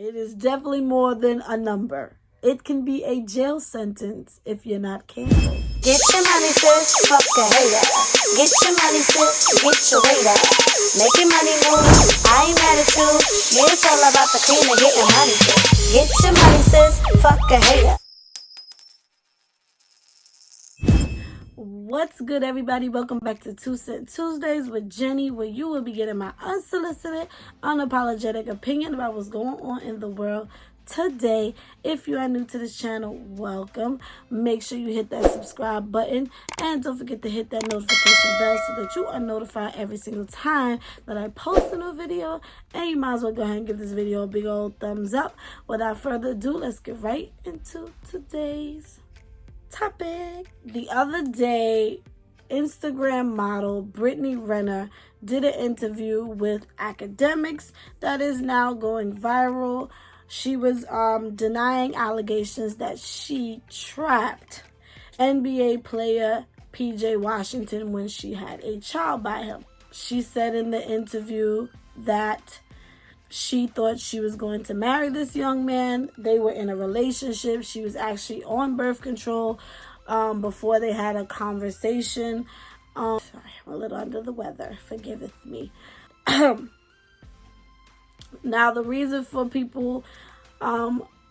It is definitely more than a number. It can be a jail sentence if you're not canceled. Get your money, sis. Fuck a hater. Get your money, sis. Get your weight up. Make your money move. I ain't mad at you. Yeah, it's all about the cream and getting money, sis. Get your money, sis. Fuck a hater. What's good, everybody? Welcome back to 2 Cent Tuesdays with Jenny, where you will be getting my unsolicited, unapologetic opinion about what's going on in the world today. If you are new to this channel, welcome. Make sure you hit that subscribe button and don't forget to hit that notification bell so that you are notified every single time that I post a new video. And you might as well go ahead and give this video a big old thumbs up. Without further ado, let's get right into today's topic. The other day, Instagram model Brittany Renner did an interview with academics that is now going viral. She was denying allegations that she trapped NBA player PJ Washington when she had a child by him. She said in the interview that she thought she was going to marry this young man. They were in a relationship. She was actually on birth control before they had a conversation. Sorry, I'm a little under the weather. Forgiveth me. Now, the reason for people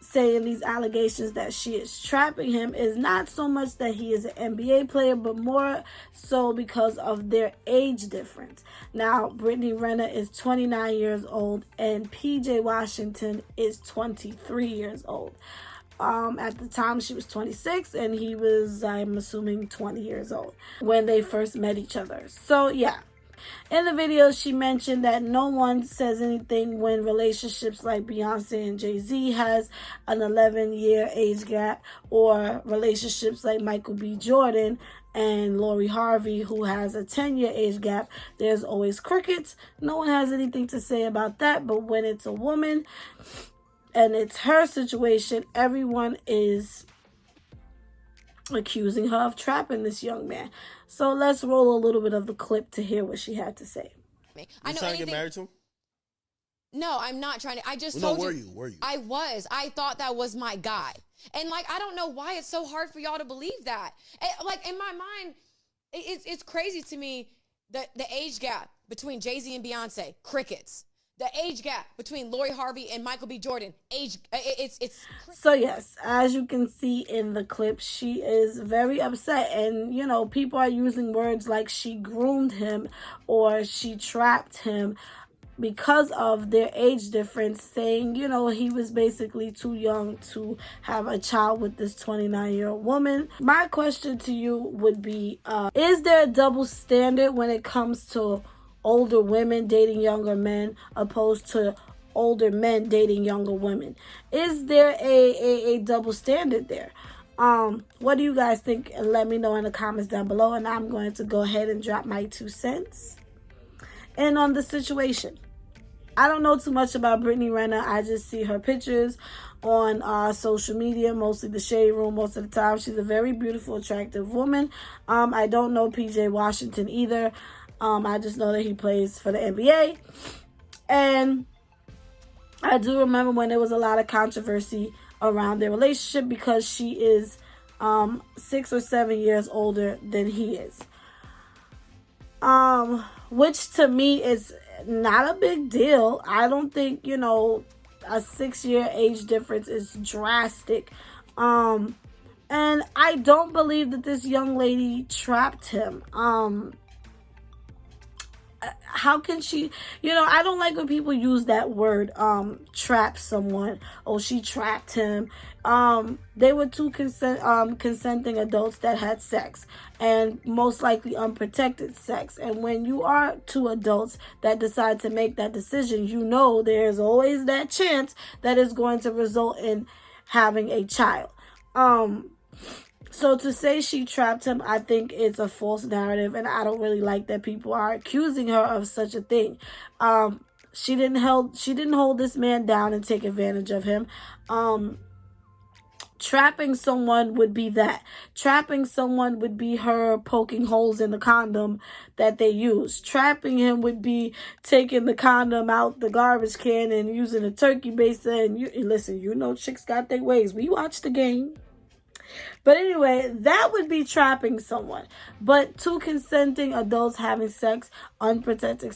saying these allegations that she is trapping him is not so much that he is an NBA player, but more so because of their age difference. Now, Brittany Renner is 29 years old and PJ Washington is 23 years old. At the time, she was 26 and he was, I'm assuming, 20 years old when they first met each other. So, yeah. In the video, she mentioned that no one says anything when relationships like Beyonce and Jay-Z has an 11-year age gap, or relationships like Michael B. Jordan and Lori Harvey, who has a 10-year age gap. There's always crickets. No one has anything to say about that. But when it's a woman and it's her situation, everyone is accusing her of trapping this young man. So let's roll a little bit of the clip to hear what she had to say. I know trying to get married to him? No, I'm not trying to. I just well, told no, you. Were you? I was. I thought that was my guy. And, like, I don't know why it's so hard for y'all to believe that. Like, in my mind, it's crazy to me that the age gap between Jay-Z and Beyonce, crickets. The age gap between Lori Harvey and Michael B. Jordan, it's. So yes, as you can see in the clip, she is very upset, and you know, people are using words like she groomed him or she trapped him because of their age difference, saying, you know, he was basically too young to have a child with this 29-year-old woman. My question to you would be, is there a double standard when it comes to older women dating younger men opposed to older men dating younger women? Is there a double standard there? What do you guys think? And let me know in the comments down below, and I'm going to go ahead and drop my 2 cents in on the situation. I don't know too much about Brittany Renner. I just see her pictures on social media, mostly the Shade Room most of the time. She's a very beautiful, attractive woman. I don't know PJ Washington either. I just know that he plays for the NBA. And I do remember when there was a lot of controversy around their relationship because she is 6 or 7 years older than he is. Which to me is not a big deal. I don't think, you know, a 6-year age difference is drastic. And I don't believe that this young lady trapped him. How can she, you know, I don't like when people use that word, trap someone. Oh, she trapped him. They were two consenting adults that had sex, and most likely unprotected sex. And when you are two adults that decide to make that decision, you know there's always that chance that is going to result in having a child. So to say she trapped him, I think it's a false narrative, and I don't really like that people are accusing her of such a thing. She didn't hold this man down and take advantage of him. Trapping someone would be that. Trapping someone would be her poking holes in the condom that they use. Trapping him would be taking the condom out the garbage can and using a turkey baster. And listen, chicks got their ways. We watch the game. But anyway, that would be trapping someone. But two consenting adults having sex, unprotected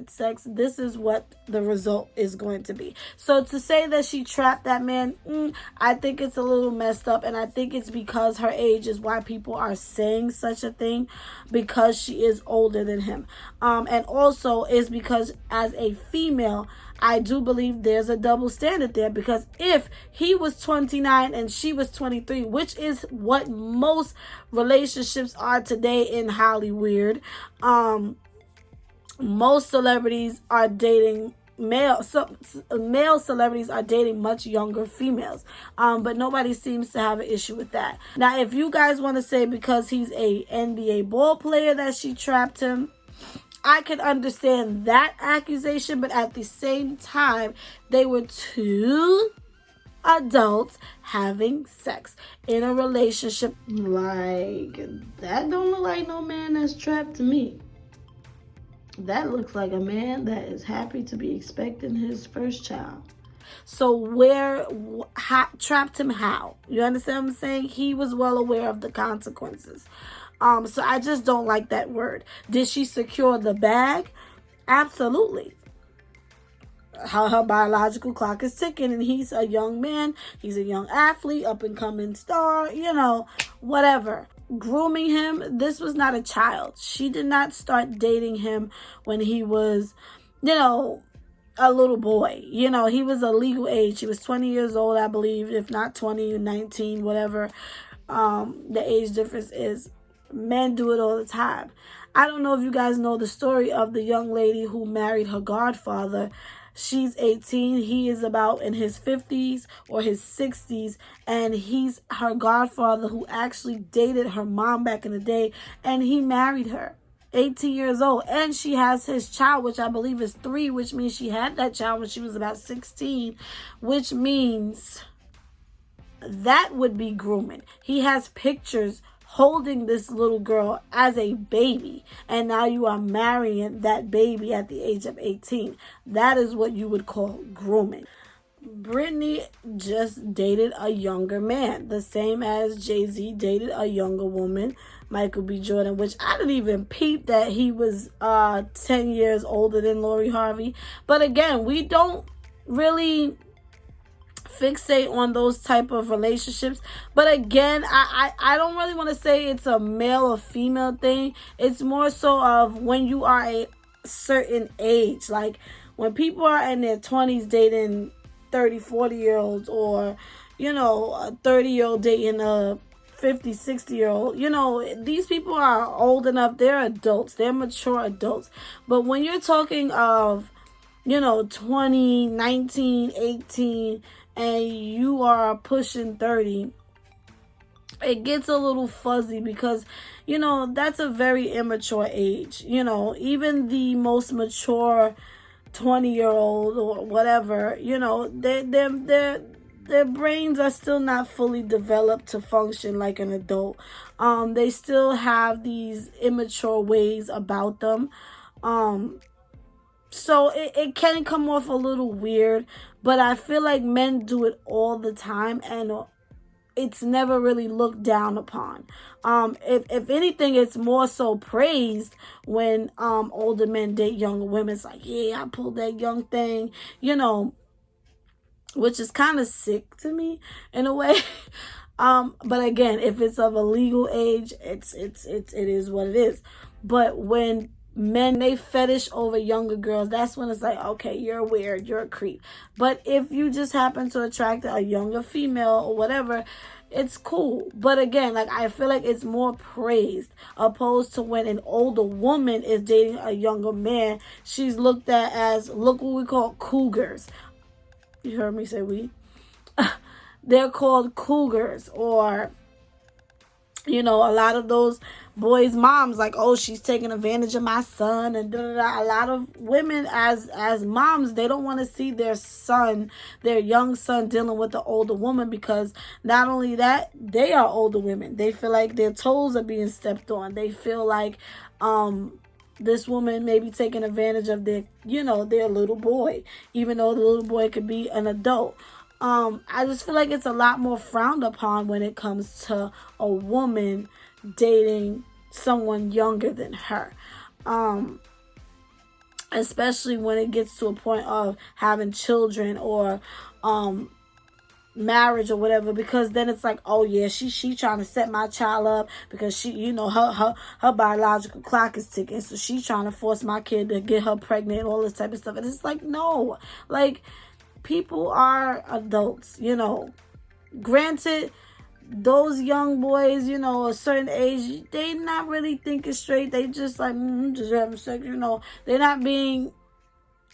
sex, this is what the result is going to be. So to say that she trapped that man, I think it's a little messed up. And I think it's because her age is why people are saying such a thing, because she is older than him. And also is because as a female, I do believe there's a double standard there, because if he was 29 and she was 23, which is what most relationships are today in Hollywood, most celebrities are dating male celebrities are dating much younger females, but nobody seems to have an issue with that. Now, if you guys want to say because he's a NBA ball player that she trapped him, I can understand that accusation, but at the same time, they were two adults having sex in a relationship. Like, that don't look like no man that's trapped to me. That looks like a man that is happy to be expecting his first child. So trapped him how? You understand what I'm saying? He was well aware of the consequences. So I just don't like that word. Did she secure the bag? Absolutely. Her biological clock is ticking, and he's a young man. He's a young athlete, up and coming star, whatever. Grooming him, this was not a child. She did not start dating him when he was, a little boy. He was a legal age. He was 20 years old, I believe, if not 20, 19, whatever the age difference is. Men do it all the time. I don't know if you guys know the story of the young lady who married her godfather. She's 18. He is about in his 50s or his 60s. And he's her godfather who actually dated her mom back in the day. And he married her. 18 years old. And she has his child, which I believe is 3, which means she had that child when she was about 16. Which means that would be grooming. He has pictures holding this little girl as a baby, and now you are marrying that baby at the age of 18. That is what you would call grooming. Brittany just dated a younger man, the same as Jay-Z dated a younger woman, Michael B. Jordan, which I didn't even peep that he was 10 years older than Lori Harvey. But again, we don't really fixate on those type of relationships. But again, I don't really want to say it's a male or female thing. It's more so of when you are a certain age. Like when people are in their 20s dating 30, 40-year-olds, or, a 30-year-old dating a 50, 60-year-old, these people are old enough. They're adults. They're mature adults. But when you're talking of, 20, 19, 18, and you are pushing 30, it gets a little fuzzy because, that's a very immature age. Even the most mature 20-year-old or whatever, their brains are still not fully developed to function like an adult. They still have these immature ways about them. So it can come off a little weird, but I feel like men do it all the time, and it's never really looked down upon. If anything, it's more so praised when older men date younger women. It's like, yeah, I pulled that young thing, which is kind of sick to me in a way. But again, if it's of a legal age, it is what it is. But when men, they fetish over younger girls, that's when it's like, okay, you're weird, you're a creep. But if you just happen to attract a younger female or whatever, it's cool. But again, I feel like it's more praised, opposed to when an older woman is dating a younger man. She's looked at as, look what we call cougars. You heard me say we? They're called cougars, or You know, a lot of those boys' moms, like, oh, she's taking advantage of my son, and da, da, da. A lot of women as moms, they don't want to see their son, their young son, dealing with the older woman, because not only that, they are older women. They feel like their toes are being stepped on. They feel like this woman may be taking advantage of their, you know, their little boy, even though the little boy could be an adult. I just feel like it's a lot more frowned upon when it comes to a woman dating someone younger than her. Especially when it gets to a point of having children or marriage or whatever, because then it's like, oh yeah, she trying to set my child up because she, you know, her biological clock is ticking, so she's trying to force my kid to get her pregnant, all this type of stuff. And it's like, no, like, people are adults, you know. Granted, those young boys, you know, a certain age, they not really thinking straight. They just like, just having sex, you know. They're not being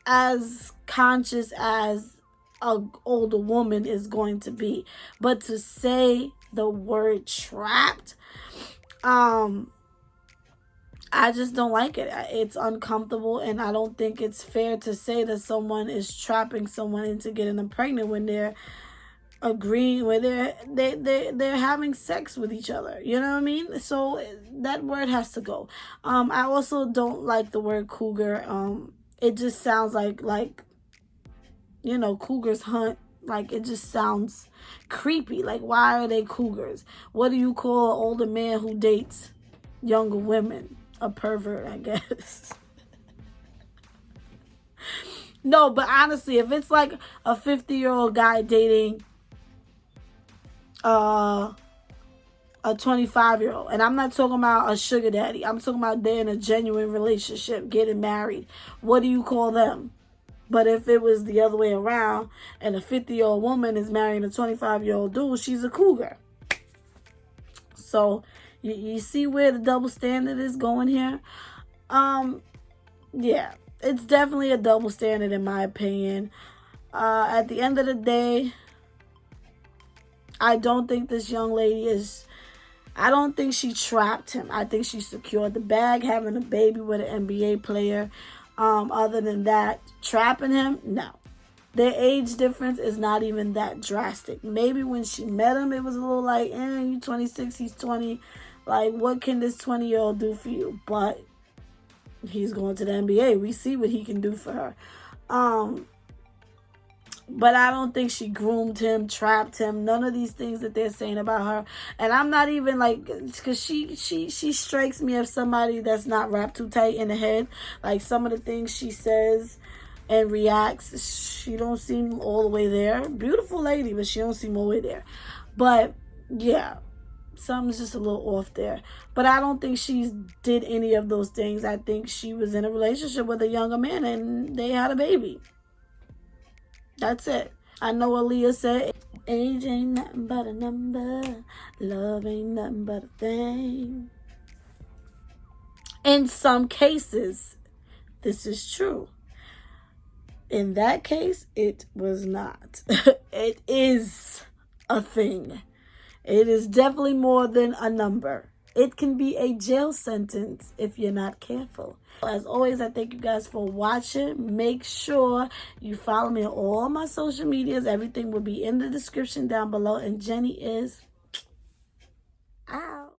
as conscious as a older woman is going to be. But to say the word trapped, I just don't like it. It's uncomfortable, and I don't think it's fair to say that someone is trapping someone into getting them pregnant when they're agreeing, when they're having sex with each other. You know what I mean? So that word has to go. I also don't like the word cougar. It just sounds like you know, cougars hunt. Like, it just sounds creepy. Like, why are they cougars? What do you call an older man who dates younger women? A pervert, I guess. No, but honestly, if it's like a 50-year-old guy dating a 25-year-old, and I'm not talking about a sugar daddy, I'm talking about they're in a genuine relationship, getting married, what do you call them? But if it was the other way around, and a 50-year-old woman is marrying a 25-year-old dude, she's a cougar. So you see where the double standard is going here? Yeah, it's definitely a double standard in my opinion. At the end of the day, I don't think this young lady is, I don't think she trapped him. I think she secured the bag, having a baby with an NBA player. Other than that, trapping him, no. Their age difference is not even that drastic. Maybe when she met him, it was a little like, you 26, he's 20. Like, what can this 20-year-old do for you? But he's going to the NBA. We see what he can do for her. But I don't think she groomed him, trapped him. None of these things that they're saying about her. And I'm not even like, because she strikes me as somebody that's not wrapped too tight in the head. Like, some of the things she says and reacts, she don't seem all the way there. Beautiful lady, but she don't seem all the way there. But yeah, something's just a little off there. But I don't think she did any of those things. I think she was in a relationship with a younger man and they had a baby. That's it. I know Aaliyah said, age ain't nothing but a number. Love ain't nothing but a thing. In some cases, this is true. In that case, it was not. It is a thing. It is definitely more than a number. It can be a jail sentence if you're not careful. As always, I thank you guys for watching. Make sure you follow me on all my social medias. Everything will be in the description down below. And Jenny is out.